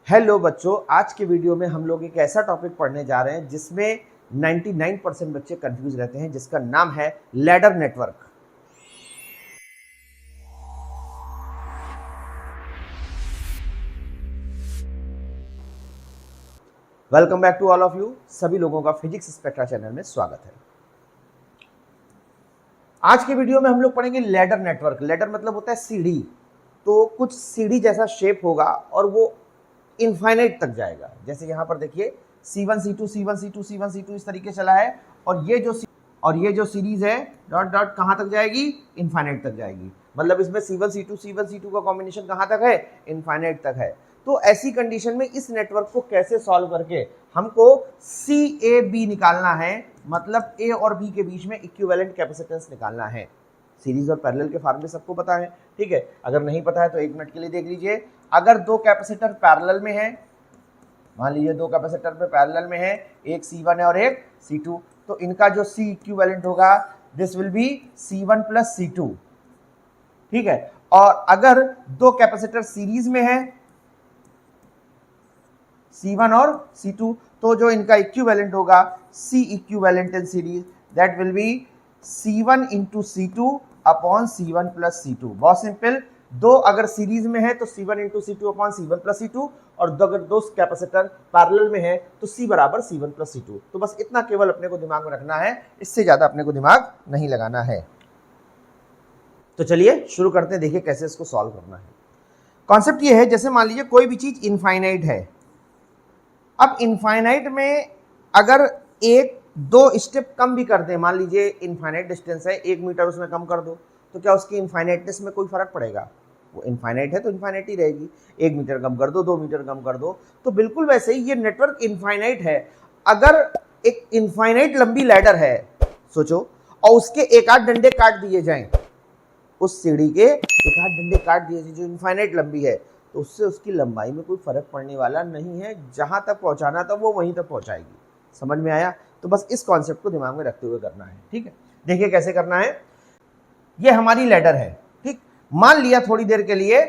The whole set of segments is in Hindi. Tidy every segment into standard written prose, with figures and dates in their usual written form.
हेलो बच्चों, आज के वीडियो में हम लोग एक ऐसा टॉपिक पढ़ने जा रहे हैं जिसमें 99% बच्चे कंफ्यूज रहते हैं, जिसका नाम है ladder network. Welcome back to all of you. सभी लोगों का फिजिक्स स्पेक्ट्रा चैनल में स्वागत है। आज के वीडियो में हम लोग पढ़ेंगे लैडर नेटवर्क। लैडर मतलब होता है सीढ़ी। तो कुछ सीढ़ी जैसा शेप होगा और वो इनफाइनाइट तक जाएगा। जैसे यहां पर देखिए C1 C2 C1 C2 C1 C2 इस तरीके चला है और ये जो सीरीज है डॉट डॉट कहां तक जाएगी? इनफाइनाइट तक जाएगी। मतलब इसमें C1 C2 का कॉम्बिनेशन कहां तक है? इनफाइनाइट तक है। तो ऐसी कंडीशन में इस नेटवर्क को कैसे सॉल्व करके हमको CAB निकालना है, मतलब A और B के बीच में इक्विवेलेंट कैपेसिटेंस निकालना है। सीरीज और पैरेलल के फार्मूले सबको पता है, ठीक है। अगर नहीं पता है तो एक मिनट के लिए देख लीजिए। अगर दो कैपेसिटर पैरेलल में है, मान लीजिए दो कैपेसिटर पे पैरेलल में है, एक C1 है और एक C2, तो इनका जो C इक्विवेलेंट होगा this will be C1 plus C2, ठीक है। और अगर दो कैपेसिटर सीरीज में है C1 और C2, तो जो इनका इक्विवेलेंट होगा C equivalent in series that will be C1 into C2 upon C1 plus C2। बहुत सिंपल। दो अगर सीरीज में है तो C1 into C2 upon C1 plus C2, और अगर दो कैपेसिटर पैरेलल में है तो C बराबर C1 प्लस C2। तो बस इतना केवल अपने को दिमाग में रखना है, इससे ज्यादा अपने को दिमाग नहीं लगाना है। तो चलिए शुरू करते हैं, देखिए कैसे इसको सॉल्व करना है। कॉन्सेप्ट ये है, जैसे मान लीजिए कोई भी चीज इनफाइनाइट है। अब इनफाइनाइट में अगर एक दो स्टेप कम भी कर दें, मान लीजिए इनफाइनाइट डिस्टेंस है 1 मीटर, उसमें कम कर दो, तो क्या उसकी इनफाइनाइटनेस में कोई फर्क पड़ेगा? वो इनफाइनाइट है तो इनफाइनाइट ही रहेगी। 1 मीटर कम कर दो, 2 मीटर कम कर दो। तो बिल्कुल वैसे ही ये नेटवर्क इनफाइनाइट है। अगर एक इनफाइनाइट लंबी लैडर है, सोचो, और उसके एक आध डंडे काट दिए जाएं, उस सीढ़ी के एक आध डंडे काट दिए जाए जो इनफाइनाइट लंबी है, तो उससे उसकी लंबाई में कोई फर्क पड़ने वाला नहीं है। जहां तक पहुंचाना था वो वहीं तक पहुंचाएगी। समझ में आया? तो बस इस कॉन्सेप्ट को दिमाग में रखते हुए करना है, ठीक है। देखिए कैसे करना है। ये हमारी लैडर है, ठीक। मान लिया थोड़ी देर के लिए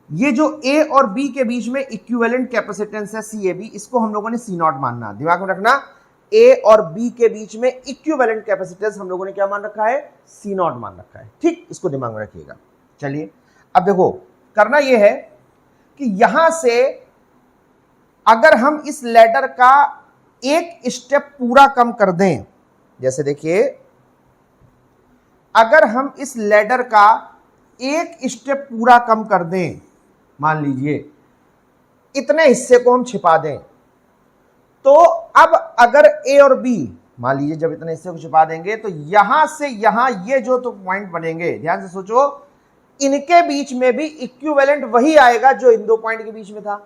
ये जो A और B के बीच में इक्विवेलेंट कैपेसिटेंस है CAB, इसको हम लोगों ने C0 मानना। दिमाग में रखना, A और B के बीच में इक्विवेलेंट कैपेसिटेंस हम लोगों ने क्या मान रखा है? C0 मान रखा है, ठीक। इसको दिमाग में रखिएगा। चलिए अब देखो, करना यह है कि यहां से अगर हम इस लैडर का एक स्टेप पूरा कम कर दें, जैसे देखिए अगर हम इस लैडर का एक स्टेप पूरा कम कर दें, मान लीजिए इतने हिस्से को हम छिपा दें, तो अब अगर A और B, मान लीजिए जब इतने हिस्से को छिपा देंगे तो यहां से यहां ये जो तो पॉइंट बनेंगे, ध्यान से सोचो, इनके बीच में भी इक्विवेलेंट वही आएगा जो इन दो पॉइंट के बीच में था।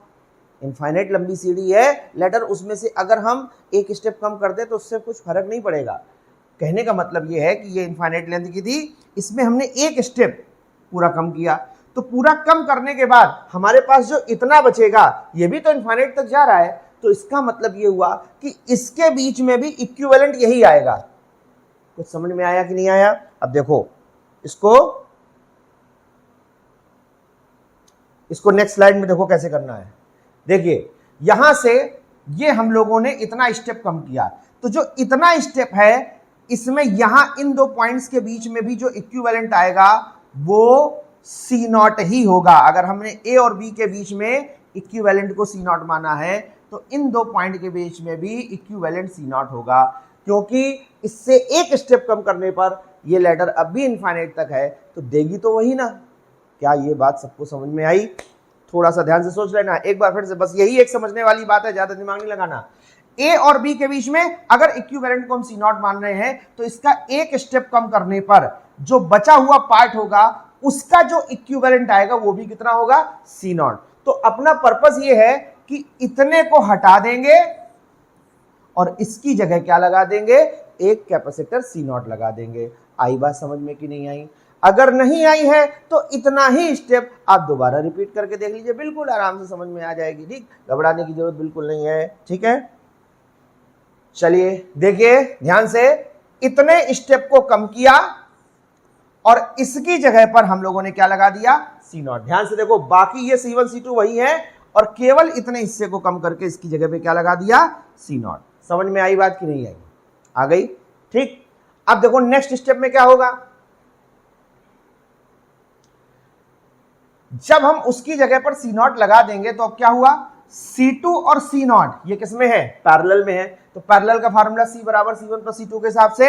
इनफाइनाइट लंबी सीढ़ी है लैडर, उसमें से अगर हम एक स्टेप कम कर दे तो उससे कुछ फर्क नहीं पड़ेगा। कहने का मतलब यह है कि ये इनफाइनाइट लेंथ की थी, इसमें हमने एक स्टेप पूरा कम किया, तो पूरा कम करने के बाद हमारे पास जो इतना बचेगा ये भी तो इनफाइनाइट तक जा रहा है। तो इसका मतलब ये हुआ कि इसके बीच में भी इक्विवेलेंट यही आएगा। कुछ समझ में आया कि नहीं आया? अब देखो इसको नेक्स्ट स्लाइड में देखो कैसे करना है। देखिए यहां से ये हम लोगों ने इतना स्टेप कम किया, तो जो इतना स्टेप है इसमें यहां इन दो पॉइंट्स के बीच में भी जो इक्विवेलेंट आएगा वो C0 ही होगा। अगर हमने A और B के बीच में इक्विवेलेंट को C0 माना है तो इन दो पॉइंट के बीच में भी इक्विवेलेंट C0 होगा, क्योंकि इससे एक स्टेप कम करने पर ये लैडर अब भी इनफाइनाइट तक है, तो देगी तो वही ना। क्या ये बात सबको समझ में आई? थोड़ा सा ध्यान से सोच लेना एक बार फिर से, बस यही एक समझने वाली बात है, ज्यादा दिमाग नहीं लगाना। A और B के बीच में अगर इक्विवेलेंट को हम C0 मान रहे हैं तो इसका एक स्टेप कम करने पर जो बचा हुआ पार्ट होगा उसका जो इक्विवेलेंट आएगा वो भी कितना होगा? C0। तो अपना पर्पस ये है कि इतने को हटा देंगे और इसकी जगह क्या लगा देंगे? एक कैपेसिटर C0 लगा देंगे। आई बात समझ में कि नहीं आई? अगर नहीं आई है तो इतना ही स्टेप आप दोबारा रिपीट करके देख लीजिए, बिल्कुल आराम से समझ में आ जाएगी, ठीक। घबराने की जरूरत बिल्कुल नहीं है, ठीक है। चलिए देखिए ध्यान से, इतने स्टेप को कम किया और इसकी जगह पर हम लोगों ने क्या लगा दिया, सी नॉट। ध्यान से देखो, बाकी ये C1 C2 वही है और केवल इतने हिस्से को कम करके इसकी जगह पे क्या लगा दिया, सी नॉट। समझ में आई बात कि नहीं आई? आ गई, ठीक। अब देखो नेक्स्ट स्टेप में क्या होगा, जब हम उसकी जगह पर सी नॉट लगा देंगे तो अब क्या हुआ, C2 और सी नॉट ये किसमें है, पैरेलल में है। तो पैरेलल का फार्मूला C बराबर C1 प्लस C2 के हिसाब से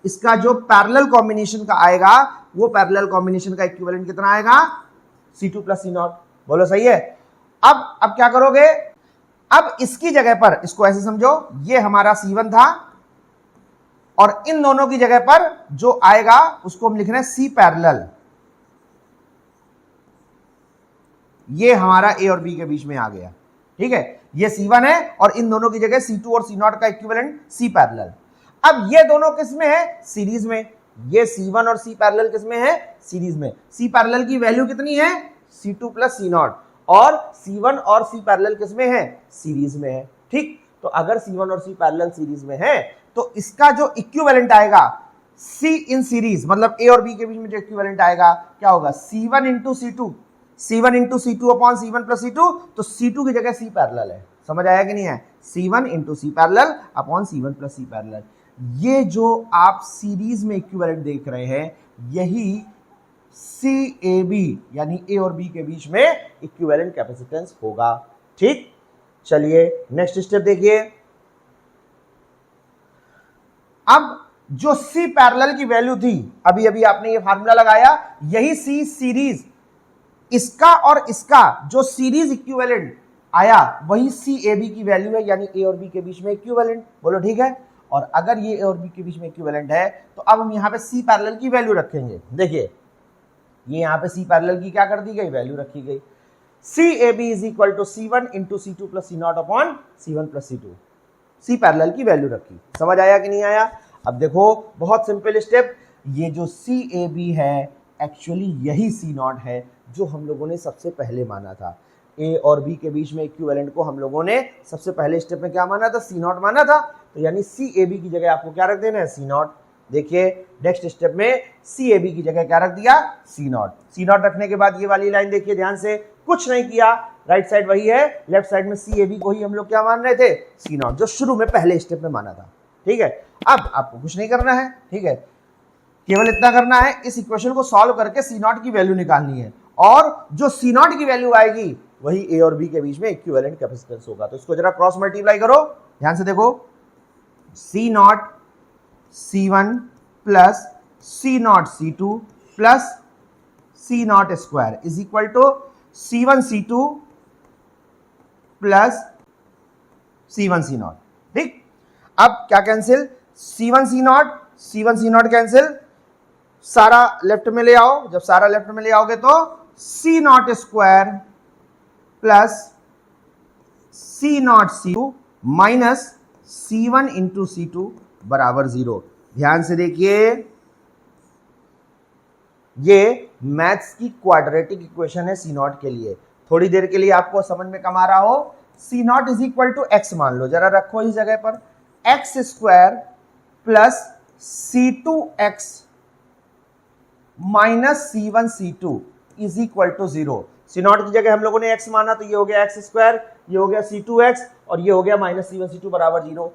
इसका जो पैरेलल कॉम्बिनेशन का आएगा वो पैरेलल कॉम्बिनेशन का इक्विवेलेंट कितना आएगा, C2 प्लस सी नॉट। बोलो सही है। अब क्या करोगे, अब इसकी जगह पर इसको ऐसे समझो, ये हमारा C1 था और इन दोनों की जगह पर जो आएगा उसको हम लिख रहे हैं C पैरेलल। ये हमारा ए और बी के बीच में आ गया, ठीक है। ये C1 है और इन दोनों की जगह C2 और सी नॉट का इक्विवेलेंट C पैरेलल। अब ये दोनों किसमें है, सीरीज में। ये C1 और C पैरेलल किसमें है, सीरीज में। C पैरेलल की वैल्यू कितनी है, C2 प्लस सी नॉट, और C1 और C पैरेलल किसमें है, सीरीज में है, ठीक। तो अगर C1 और C पैरेलल सीरीज में है तो इसका जो इक्विवेलेंट आएगा C इन सीरीज, मतलब A और B के बीच में जो इक्विवेलेंट आएगा क्या होगा, C1 into C2, C1 into C2 upon C1 plus C2। तो C2 की जगह C पैरेलल है। समझ आया कि नहीं है, C1 into C parallel upon C1 plus C parallel. ये जो आप सीरीज में इक्विवेलेंट देख रहे हैं यही CAB यानी A और B के बीच में इक्विवेलेंट कैपेसिटेंस होगा, ठीक। चलिए नेक्स्ट स्टेप देखिए। अब जो C पैरेलल की वैल्यू थी, अभी अभी आपने ये फार्मूला लगाया, यही C सीरीज, इसका और इसका जो सीरीज इक्विवेलेंट आया वही CAB की वैल्यू है, यानी A और B के बीच में इक्विवेलेंट। बोलो ठीक है। और अगर ये A और B के बीच में इक्विवेलेंट है तो अब हम यहां पे C पैरेलल की वैल्यू रखेंगे। देखिए ये यहां पे C पैरेलल की क्या कर दी गई, वैल्यू रखी गई। CAB is equal to C1 into C2 plus C not upon C1 plus C2। C parallel की वैल्यू रखी। समझ आया कि नहीं आया? अब देखो बहुत सिंपल स्टेप, ये जो CAB है एक्चुअली यही सी नॉट है जो हम लोगों ने सबसे पहले माना था। A और B के बीच में इक्विवेलेंट को हम लोगों ने सबसे पहले स्टेप में क्या माना था, सी नॉट माना था। तो यानी CAB की जगह आपको क्या रख देना है, सी नॉट। देखिए नेक्स्ट स्टेप में CAB की जगह क्या रख दिया, सी नॉट। सी नॉट रखने के बाद ये वाली लाइन देखिए ध्यान से, कुछ नहीं किया, राइट साइड वही है, लेफ्ट साइड में CAB को ही हम लोग क्या मान रहे थे, सी नॉट, जो शुरू में पहले स्टेप में माना था, ठीक है। अब आपको कुछ नहीं करना है, ठीक है, केवल इतना करना है, इस इक्वेशन को सॉल्व करके सी नॉट की वैल्यू निकालनी है, और जो सी नॉट की वैल्यू आएगी वही A और B के बीच में इक्विवेलेंट कैपेसिटेंस होगा। तो इसको जरा क्रॉस मल्टीप्लाई करो, ध्यान से देखो, C naught C1 plus C naught C2 plus C naught square is equal to C1 C2 plus C1 C naught, ठीक। अब क्या cancel, C1 C naught cancel, सारा लेफ्ट में ले आओ। जब सारा लेफ्ट में ले आओगे तो C naught square plus C naught C2 minus C1 into C2 बराबर 0। ध्यान से देखिए, ये मैथ्स की क्वाड्रेटिक इक्वेशन है सी नॉट के लिए। थोड़ी देर के लिए आपको समझ में कम आ रहा हो, C naught is equal to X मान लो, जरा रखो इस जगह पर, X square plus C2x minus C1 C2 is equal to 0। C naught की जगह हम लोगों ने x माना तो ये हो गया एक्स स्क्वायर, ये हो गया C2x और ये हो गया माइनस C1 C2 बराबर 0।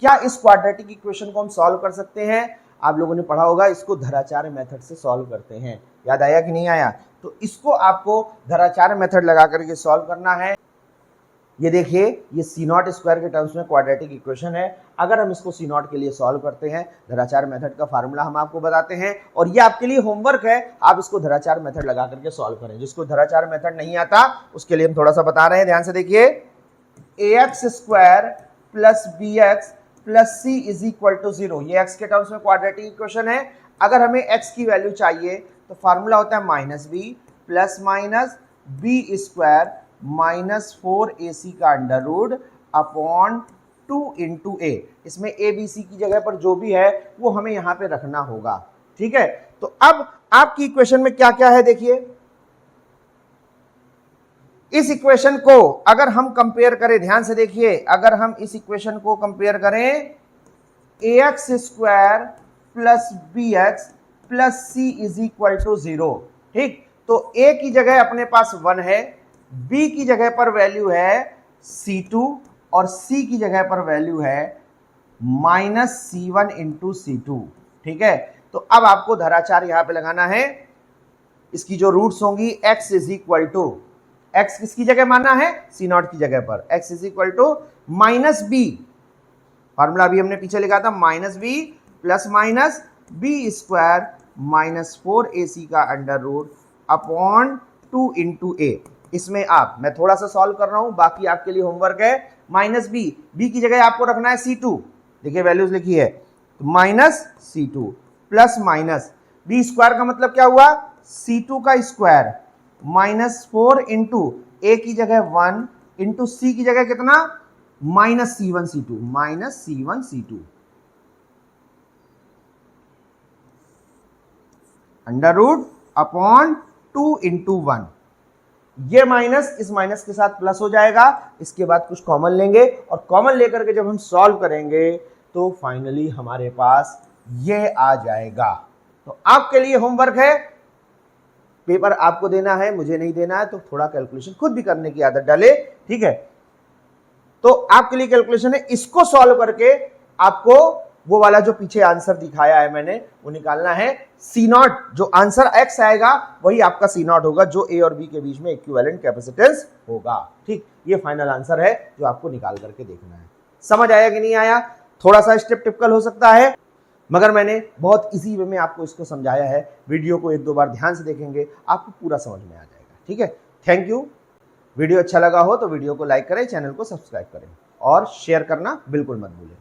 क्या इस क्वाड्रेटिक इक्वेशन को हम सॉल्व कर सकते हैं? आप लोगों ने पढ़ा होगा, इसको धराचार्य मेथड से सॉल्व करते हैं। याद आया कि नहीं आया? तो इसको आपको धराचार्य मेथड लगा करके सॉल्व करना है। ये देखिए, ये सी नॉट स्क्वायर के टर्म्स में क्वाड्रेटिक इक्वेशन है। अगर हम इसको सी नॉट के लिए सॉल्व करते हैं, धराचार्य मेथड का फार्मूला हम आपको बताते हैं, और ये आपके लिए होमवर्क है, आप इसको धराचार्य मेथड लगा करके सॉल्व करें। जिसको धराचार्य मेथड नहीं आता उसके लिए हम थोड़ा सा बता रहे हैं, ध्यान से देखिए। ax square plus bx plus c is equal to 0, ये x के टर्म्स में क्वाड्रेटिक इक्वेशन है। अगर हमें x की वैल्यू चाहिए तो फार्मूला होता है minus B plus minus B square minus 4ac का under root upon 2 into A. इसमें ए बी सी की जगह पर जो भी है वो हमें यहां पे रखना होगा, ठीक है। तो अब आपकी इक्वेशन में क्या क्या है देखिए। इस इक्वेशन को अगर हम कंपेयर करें, ध्यान से देखिए, अगर हम इस इक्वेशन को कंपेयर करें ax square plus bx plus C is equal to 0। ठीक, तो ए की जगह अपने पास 1 है, बी की जगह पर वैल्यू है C2 और सी की जगह पर वैल्यू है -C1 इंटू C2। ठीक है, तो अब आपको धराचार यहां पे लगाना है। इसकी जो रूट्स होंगी x is equal to, x किसकी जगह माना है, C0 की जगह पर, x is equal to minus B, formula अभी हमने पीछे लिखा था, minus B plus minus B square -4ac का under root upon 2 into A. इसमें आप, मैं थोड़ा सा सॉल्व कर रहा हूं, बाकी आपके लिए होमवर्क है। माइनस बी की जगह आपको रखना है C2, देखिए वैल्यूज लिखी है, तो minus C2 plus minus B square का मतलब क्या हुआ, C2 का स्क्वायर -4 इंटू ए की जगह 1 इंटू सी की जगह कितना, -C1 C2 under root upon 2 into 1। ये माइनस इस माइनस के साथ प्लस हो जाएगा, इसके बाद कुछ कॉमन लेंगे और कॉमन लेकर के जब हम सॉल्व करेंगे तो फाइनली हमारे पास ये आ जाएगा। तो आपके लिए होमवर्क है, पेपर आपको देना है, मुझे नहीं देना है, तो थोड़ा कैलकुलेशन खुद भी करने की आदत डाले। ठीक है, तो आपके लिए कैलकुलेशन है, इसको सॉल्व करके आपको वो वाला जो पीछे आंसर दिखाया है मैंने वो निकालना है। C0 जो आंसर x आएगा वही आपका C0 होगा, जो a और b के बीच में इक्विवेलेंट कैपेसिटेंस होगा। ठीक, ये फाइनल आंसर है जो आपको निकाल करके देखना है। समझ आया कि नहीं आया, थोड़ा सा स्टेप टिपिकल हो सकता है, मगर मैंने बहुत इजी वे में आपको इसको समझाया है। वीडियो को 1-2 बार ध्यान से देखेंगे, आपको पूरा समझ में आ जाएगा। ठीक है, थैंक यू। वीडियो अच्छा लगा हो तो वीडियो को लाइक करें, चैनल को सब्सक्राइब करें और शेयर करना बिल्कुल मत भूलें।